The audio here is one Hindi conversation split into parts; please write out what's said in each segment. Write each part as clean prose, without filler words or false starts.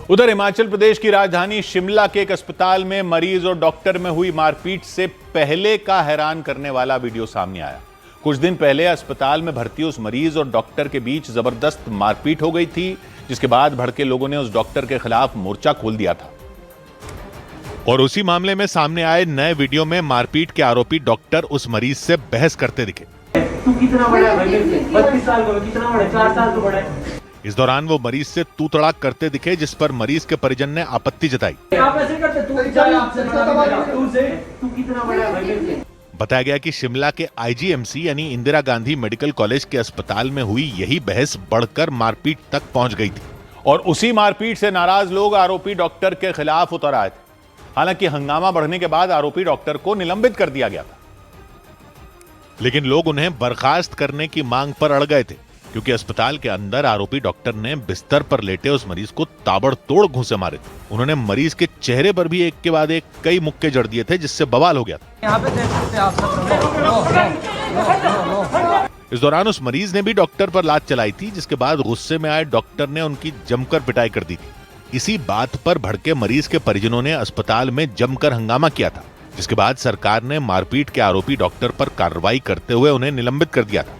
उधर हिमाचल प्रदेश की राजधानी शिमला के एक अस्पताल में मरीज और डॉक्टर में हुई मारपीट से पहले का हैरान करने वाला वीडियो सामने आया। कुछ दिन पहले अस्पताल में भर्ती उस मरीज और डॉक्टर के बीच जबरदस्त मारपीट हो गई थी, जिसके बाद भड़के लोगों ने उस डॉक्टर के खिलाफ मोर्चा खोल दिया था। और उसी मामले में सामने आए नए वीडियो में मारपीट के आरोपी डॉक्टर उस मरीज से बहस करते दिखे। तू कितना बड़ा है भाई? 32 साल का, कितना बड़ा है? 4 साल तो बड़ा है। इस दौरान वो मरीज से तू तड़ाक करते दिखे, जिस पर मरीज के परिजन ने आपत्ति जताई। आप ऐसे करते, तू कितना बड़ा है भाई? बताया गया कि शिमला के आईजीएमसी यानी इंदिरा गांधी मेडिकल कॉलेज के अस्पताल में हुई यही बहस बढ़कर मारपीट तक पहुंच गई थी और उसी मारपीट से नाराज लोग आरोपी डॉक्टर के खिलाफ उतर आए थे। हालांकि हंगामा बढ़ने के बाद आरोपी डॉक्टर को निलंबित कर दिया गया था, लेकिन लोग उन्हें बर्खास्त करने की मांग पर अड़ गए थे, क्योंकि अस्पताल के अंदर आरोपी डॉक्टर ने बिस्तर पर लेटे उस मरीज को ताबड़तोड़ घूंसे मारे थे। उन्होंने मरीज के चेहरे पर भी एक के बाद एक कई मुक्के जड़ दिए थे, जिससे बवाल हो गया था। यहाँ पे देख सकते हैं आप सब। इस दौरान उस मरीज ने भी डॉक्टर पर लात चलाई थी, जिसके बाद गुस्से में आए डॉक्टर ने उनकी जमकर पिटाई कर दी थी। इसी बात पर भड़के मरीज के परिजनों ने अस्पताल में जमकर हंगामा किया था, जिसके बाद सरकार ने मारपीट के आरोपी डॉक्टर पर कार्रवाई करते हुए उन्हें निलंबित कर दिया था।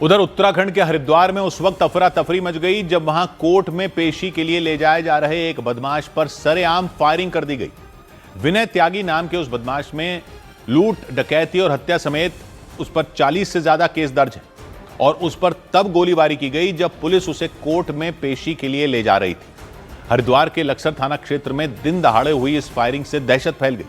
उधर उत्तराखंड के हरिद्वार में उस वक्त अफरा तफरी मच गई जब वहां कोर्ट में पेशी के लिए ले जाए जा रहे एक बदमाश पर सरेआम फायरिंग कर दी गई। विनय त्यागी नाम के उस बदमाश में लूट, डकैती और हत्या समेत उस पर 40 से ज्यादा केस दर्ज हैं और उस पर तब गोलीबारी की गई जब पुलिस उसे कोर्ट में पेशी के लिए ले जा रही थी। हरिद्वार के लक्सर थाना क्षेत्र में दिन दहाड़े हुई इस फायरिंग से दहशत फैल गई।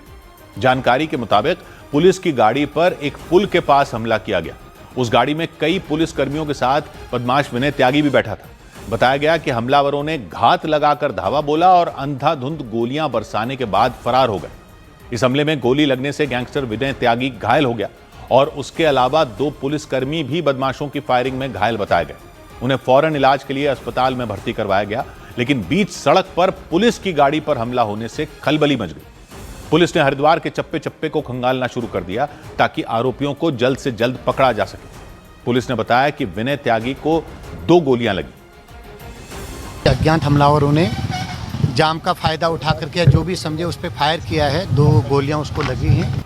जानकारी के मुताबिक पुलिस की गाड़ी पर एक पुल के पास हमला किया गया। उस गाड़ी में कई पुलिस कर्मियों के साथ बदमाश विनय त्यागी भी बैठा था। बताया गया कि हमलावरों ने घात लगाकर धावा बोला और अंधाधुंध गोलियां बरसाने के बाद फरार हो गए। इस हमले में गोली लगने से गैंगस्टर विनय त्यागी घायल हो गया और उसके अलावा 2 पुलिसकर्मी भी बदमाशों की फायरिंग में घायल बताए गए। उन्हें फौरन इलाज के लिए अस्पताल में भर्ती करवाया गया, लेकिन बीच सड़क पर पुलिस की गाड़ी पर हमला होने से खलबली मच गई। पुलिस ने हरिद्वार के चप्पे चप्पे को खंगालना शुरू कर दिया ताकि आरोपियों को जल्द से जल्द पकड़ा जा सके। पुलिस ने बताया कि विनय त्यागी को 2 गोलियां लगी। अज्ञात हमलावरों ने जाम का फायदा उठा करके जो भी समझे उस पर फायर किया है। 2 गोलियां उसको लगी हैं।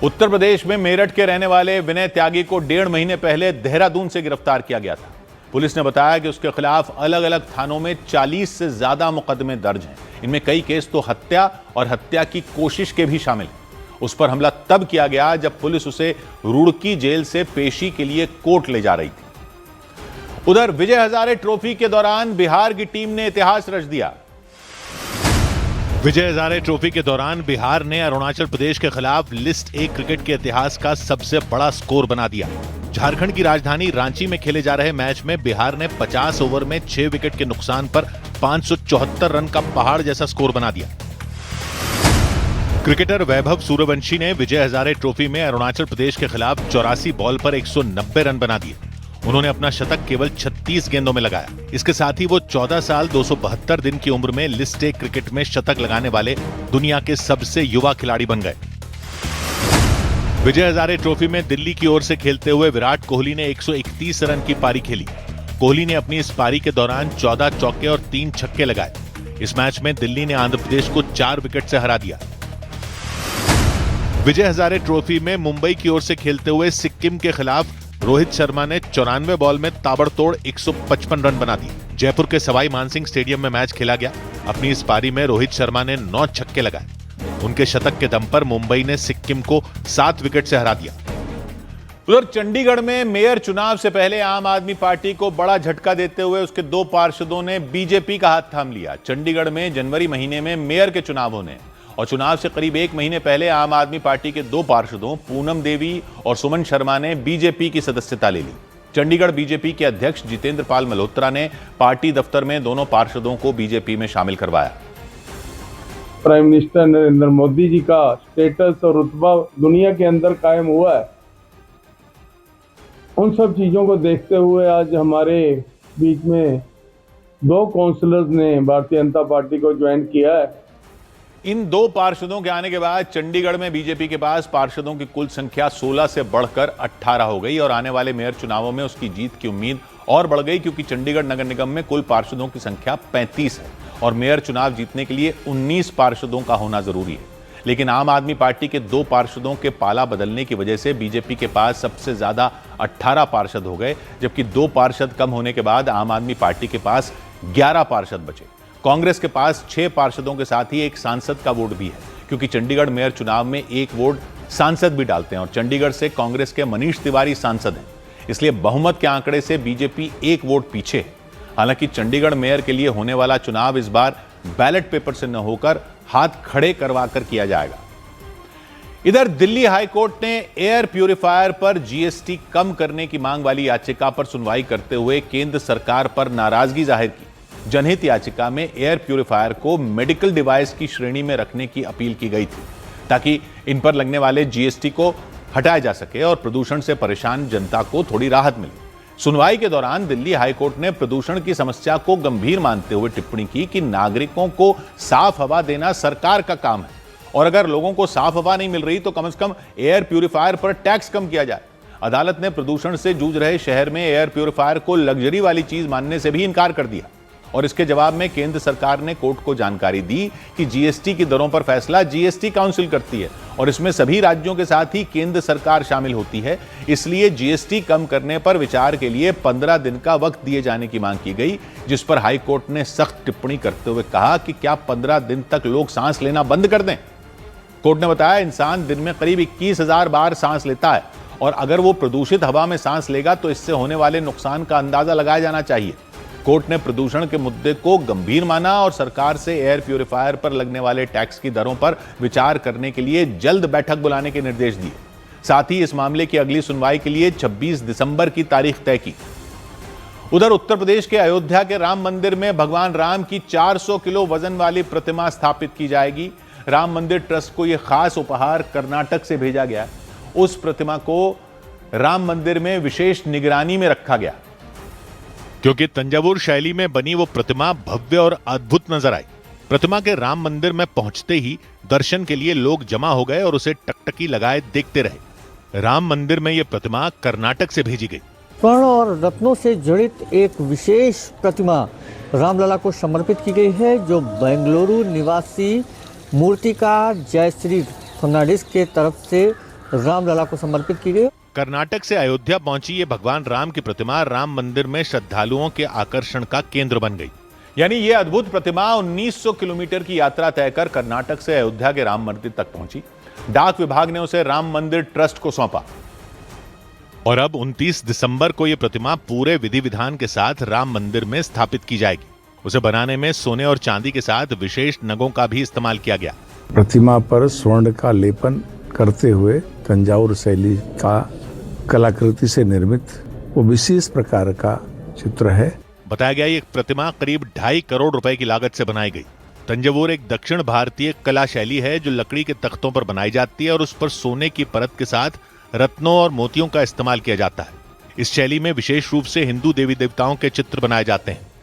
उत्तर प्रदेश में मेरठ के रहने वाले विनय त्यागी को 1.5 महीने पहले देहरादून से गिरफ्तार किया गया था। पुलिस ने बताया कि उसके खिलाफ अलग अलग थानों में 40 से ज्यादा मुकदमे दर्ज हैं। इनमें कई केस तो हत्या और हत्या की कोशिश के भी शामिल हैं। उस पर हमला तब किया गया जब पुलिस उसे रुड़की जेल से पेशी के लिए कोर्ट ले जा रही थी। उधर विजय हजारे ट्रॉफी के दौरान बिहार की टीम ने इतिहास रच दिया। विजय हजारे ट्रॉफी के दौरान बिहार ने अरुणाचल प्रदेश के खिलाफ लिस्ट ए क्रिकेट के इतिहास का सबसे बड़ा स्कोर बना दिया। झारखंड की राजधानी रांची में खेले जा रहे मैच में बिहार ने 50 ओवर में 6 विकेट के नुकसान पर 574 रन का पहाड़ जैसा स्कोर बना दिया। क्रिकेटर वैभव सूर्यवंशी ने विजय हजारे ट्रॉफी में अरुणाचल प्रदेश के खिलाफ 84 बॉल पर 190 रन बना दिए। उन्होंने अपना शतक केवल 36 गेंदों में लगाया। इसके साथ ही वो 14 साल 272 दिन की उम्र में लिस्ट ए क्रिकेट में शतक लगाने वाले दुनिया के सबसे युवा खिलाड़ी बन गए। विजय हजारे ट्रॉफी में दिल्ली की ओर से खेलते हुए विराट कोहली ने 131 रन की पारी खेली। कोहली ने अपनी इस पारी के दौरान 14 चौके और 3 छक्के लगाए। इस मैच में दिल्ली ने आंध्र प्रदेश को 4 विकेट से हरा दिया। विजय हजारे ट्रॉफी में मुंबई की ओर से खेलते हुए सिक्किम के खिलाफ रोहित शर्मा ने 94 बॉल में ताबड़तोड़ 155 रन बना दिए। जयपुर के सवाई मानसिंह स्टेडियम में मैच खेला गया। अपनी इस पारी में रोहित शर्मा ने 9 छक्के लगाए। उनके शतक के दम पर मुंबई ने सिक्किम को 7 विकेट से हरा दिया। उधर चंडीगढ़ में मेयर चुनाव से पहले आम आदमी पार्टी को बड़ा झटका देते हुए उसके 2 पार्षदों ने बीजेपी का हाथ थाम लिया। चंडीगढ़ में जनवरी महीने में मेयर के चुनाव होने और चुनाव से करीब 1 महीने पहले आम आदमी पार्टी के 2 पार्षदों पूनम देवी और सुमन शर्मा ने बीजेपी की सदस्यता ले ली। चंडीगढ़ बीजेपी के अध्यक्ष जितेंद्र पाल मल्होत्रा ने पार्टी दफ्तर में दोनों पार्षदों को बीजेपी में शामिल करवाया। प्राइम मिनिस्टर नरेंद्र मोदी जी का स्टेटस और रुतबा दुनिया के अंदर कायम हुआ है। उन सब चीजों को देखते हुए आज हमारे बीच में 2 काउंसलर्स ने भारतीय जनता पार्टी को ज्वाइन किया है। इन 2 पार्षदों के आने के बाद चंडीगढ़ में बीजेपी के पास पार्षदों की कुल संख्या 16 से बढ़कर 18 हो गई और आने वाले मेयर चुनावों में उसकी जीत की उम्मीद और बढ़ गई, क्योंकि चंडीगढ़ नगर निगम में कुल पार्षदों की संख्या 35 है और मेयर चुनाव जीतने के लिए 19 पार्षदों का होना जरूरी है। लेकिन आम आदमी पार्टी के 2 पार्षदों के पाला बदलने की वजह से बीजेपी के पास सबसे ज्यादा 18 पार्षद हो गए, जबकि 2 पार्षद कम होने के बाद आम आदमी पार्टी के पास 11 पार्षद बचे। कांग्रेस के पास 6 पार्षदों के साथ ही एक सांसद का वोट भी है, क्योंकि चंडीगढ़ मेयर चुनाव में एक वोट सांसद भी डालते हैं और चंडीगढ़ से कांग्रेस के मनीष तिवारी सांसद हैं। इसलिए बहुमत के आंकड़े से बीजेपी एक वोट पीछे है। हालांकि चंडीगढ़ मेयर के लिए होने वाला चुनाव इस बार बैलेट पेपर से न होकर हाथ खड़े करवाकर किया जाएगा। इधर दिल्ली हाईकोर्ट ने एयर प्यूरिफायर पर जीएसटी कम करने की मांग वाली याचिका पर सुनवाई करते हुए केंद्र सरकार पर नाराजगी जाहिर की। जनहित याचिका में एयर प्यूरिफायर को मेडिकल डिवाइस की श्रेणी में रखने की अपील की गई थी, ताकि इन पर लगने वाले जीएसटी को हटाया जा सके और प्रदूषण से परेशान जनता को थोड़ी राहत मिले। सुनवाई के दौरान दिल्ली हाईकोर्ट ने प्रदूषण की समस्या को गंभीर मानते हुए टिप्पणी की कि नागरिकों को साफ हवा देना सरकार का काम है और अगर लोगों को साफ हवा नहीं मिल रही तो कम से कम एयर प्यूरिफायर पर टैक्स कम किया जाए। अदालत ने प्रदूषण से जूझ रहे शहर में एयर प्यूरिफायर को लग्जरी वाली चीज मानने से भी इनकार कर दिया और इसके जवाब में केंद्र सरकार ने कोर्ट को जानकारी दी कि जीएसटी की दरों पर फैसला जीएसटी काउंसिल करती है और इसमें सभी राज्यों के साथ ही केंद्र सरकार शामिल होती है। इसलिए जीएसटी कम करने पर विचार के लिए 15 दिन का वक्त दिए जाने की मांग की गई, जिस पर हाई कोर्ट ने सख्त टिप्पणी करते हुए कहा कि क्या 15 दिन तक लोग सांस लेना बंद कर दें। कोर्ट ने बताया इंसान दिन में करीब 21,000 बार सांस लेता है और अगर वो प्रदूषित हवा में सांस लेगा तो इससे होने वाले नुकसान का अंदाजा लगाया जाना चाहिए। कोर्ट ने प्रदूषण के मुद्दे को गंभीर माना और सरकार से एयर प्यूरिफायर पर लगने वाले टैक्स की दरों पर विचार करने के लिए जल्द बैठक बुलाने के निर्देश दिए। साथ ही इस मामले की अगली सुनवाई के लिए 26 दिसंबर की तारीख तय की। उधर उत्तर प्रदेश के अयोध्या के राम मंदिर में भगवान राम की 400 किलो वजन वाली प्रतिमा स्थापित की जाएगी। राम मंदिर ट्रस्ट को यह खास उपहार कर्नाटक से भेजा गया। उस प्रतिमा को राम मंदिर में विशेष निगरानी में रखा गया, क्योंकि तंजावुर शैली में बनी वो प्रतिमा भव्य और अद्भुत नजर आई। प्रतिमा के राम मंदिर में पहुंचते ही दर्शन के लिए लोग जमा हो गए और उसे टकटकी लगाए देखते रहे। राम मंदिर में यह प्रतिमा कर्नाटक से भेजी गई। स्वर्ण और रत्नों से जड़ित एक विशेष प्रतिमा रामलला को समर्पित की गई है, जो बेंगलुरु निवासी मूर्तिकार जयश्री फर्नांडिस के तरफ से रामलला को समर्पित की गई। कर्नाटक से अयोध्या पहुंची ये भगवान राम की प्रतिमा राम मंदिर में श्रद्धालुओं के आकर्षण का केंद्र बन गई। यानी ये अद्भुत प्रतिमा 1900 किलोमीटर की यात्रा तय कर कर्नाटक से अयोध्या के राम मंदिर तक पहुंची। डाक विभाग ने उसे राम मंदिर ट्रस्ट को सौंपा और अब 29 दिसंबर को यह प्रतिमा पूरे विधि विधान के साथ राम मंदिर में स्थापित की जाएगी। उसे बनाने में सोने और चांदी के साथ विशेष नगों का भी इस्तेमाल किया गया। प्रतिमा पर स्वर्ण का लेपन करते हुए तंजावुर शैली का कलाकृति से निर्मित वो विशेष प्रकार का चित्र है। बताया गया ये प्रतिमा करीब 2.5 करोड़ रुपए की लागत से बनाई गई। तंजावुर एक दक्षिण भारतीय कला शैली है जो लकड़ी के तख्तों पर बनाई जाती है और उस पर सोने की परत के साथ रत्नों और मोतियों का इस्तेमाल किया जाता है। इस शैली में विशेष रूप से हिंदू देवी देवताओं के चित्र बनाए जाते हैं।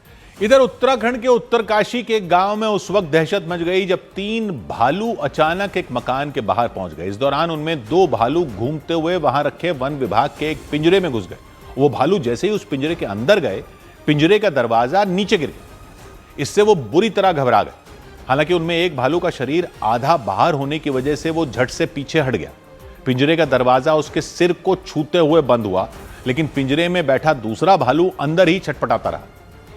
इधर उत्तराखंड के उत्तरकाशी के एक गांव में उस वक्त दहशत मच गई जब 3 भालू अचानक एक मकान के बाहर पहुंच गए। इस दौरान उनमें 2 भालू घूमते हुए वहां रखे वन विभाग के एक पिंजरे में घुस गए। वो भालू जैसे ही उस पिंजरे के अंदर गए, पिंजरे का दरवाजा नीचे गिर गया। इससे वो बुरी तरह घबरा गए। हालांकि उनमें एक भालू का शरीर आधा बाहर होने की वजह से वो झट से पीछे हट गया। पिंजरे का दरवाजा उसके सिर को छूते हुए बंद हुआ, लेकिन पिंजरे में बैठा दूसरा भालू अंदर ही छटपटाता रहा।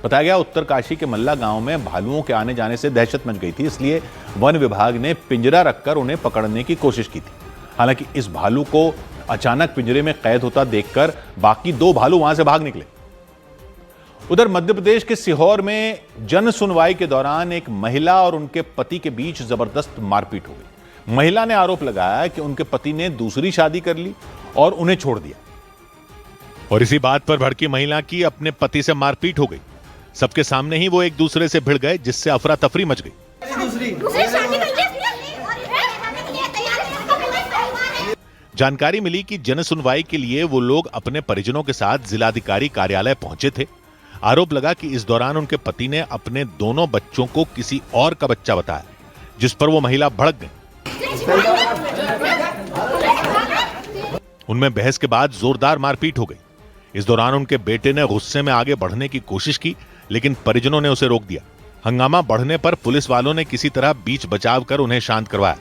बताया गया उत्तरकाशी के मल्ला गांव में भालुओं के आने जाने से दहशत मच गई थी, इसलिए वन विभाग ने पिंजरा रखकर उन्हें पकड़ने की कोशिश की थी। हालांकि इस भालू को अचानक पिंजरे में कैद होता देखकर बाकी 2 भालू वहां से भाग निकले। उधर मध्य प्रदेश के सीहोर में जन सुनवाई के दौरान एक महिला और उनके पति के बीच जबरदस्त मारपीट हो गई। महिला ने आरोप लगाया कि उनके पति ने दूसरी शादी कर ली और उन्हें छोड़ दिया। और इसी बात पर भड़की महिला की अपने पति से मारपीट हो गई। सबके सामने ही वो एक दूसरे से भिड़ गए, जिससे अफरा तफरी मच गई। जानकारी मिली कि जन सुनवाई के लिए वो लोग अपने परिजनों के साथ जिलाधिकारी कार्यालय पहुंचे थे। आरोप लगा कि इस दौरान उनके पति ने अपने दोनों बच्चों को किसी और का बच्चा बताया, जिस पर वो महिला भड़क गई। उनमें बहस के बाद जोरदार मारपीट हो गई। इस दौरान उनके बेटे ने गुस्से में आगे बढ़ने की कोशिश की, लेकिन परिजनों ने उसे रोक दिया। हंगामा बढ़ने पर पुलिस वालों ने किसी तरह बीच बचाव कर उन्हें शांत करवाया।